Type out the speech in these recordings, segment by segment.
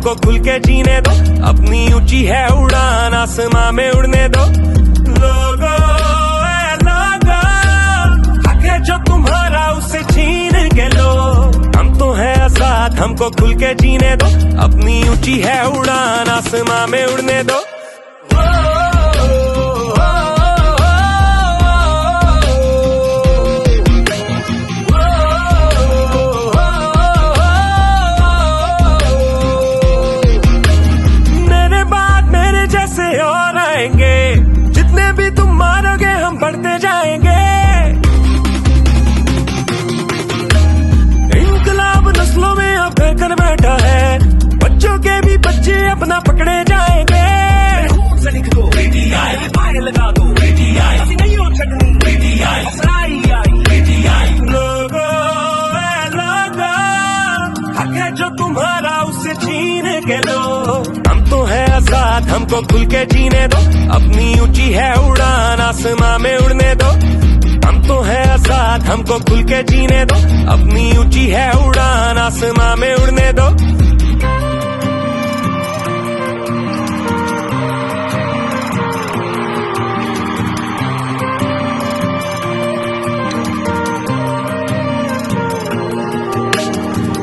हमको खुल के जीने दो, अपनी ऊंची है उड़ान, आसमां में उड़ने दो। लोगो ए लोगो, हक है जो तुम्हारा उसे छीन के लो। हम तो है आजाद, हमको खुल के जीने दो, अपनी ऊंची है उड़ान, आसमां में उड़ने दो। और आएंगे, जितने भी तुम मारोगे हम बढ़ते जाएंगे। इंकलाब नस्लों में अब कर बैठा है, बच्चों के भी बच्चे अपना पकड़े जाएंगे। से लिख दो पाए लगा दो, ऐसी नहीं हो छटनी, लोगो ए लोगो, हक है जो तुम्हारा उसे छीन के लो। हम तो है आजाद, हमको खुल के जीने दो, अपनी ऊंची है उड़ान, आसमां में उड़ने दो। हम तो है आजाद, हमको खुल के जीने दो, अपनी ऊंची है उड़ान, आसमां में उड़ने दो।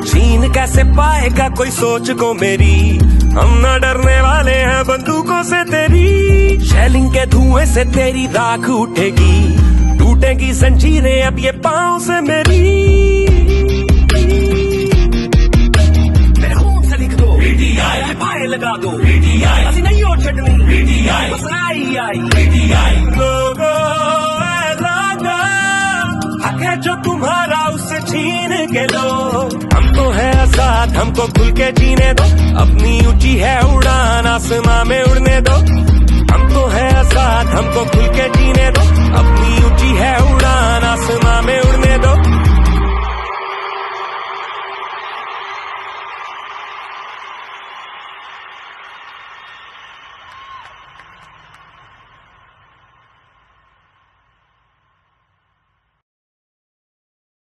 छीन कैसे पाएगा कोई सोच को मेरी, हम न डरने वाले हैं बंदूकों से तेरी। शैलिंग के धुएं से तेरी राख उठेगी, टूटेगी जंजीरें अब ये पांव से मेरी। मेरे खून से लिख दो पाए लगा दो, ऐसी नहीं हो छटनी, बस आई। लोगो ए लोगो, हक है जो तुम्हारा उसे छीन के लो। हम तो है आजाद, हमको खुल के जीने दो, अपनी ऊंची है उड़ान, आसमां में उड़ने दो। हम तो है आजाद।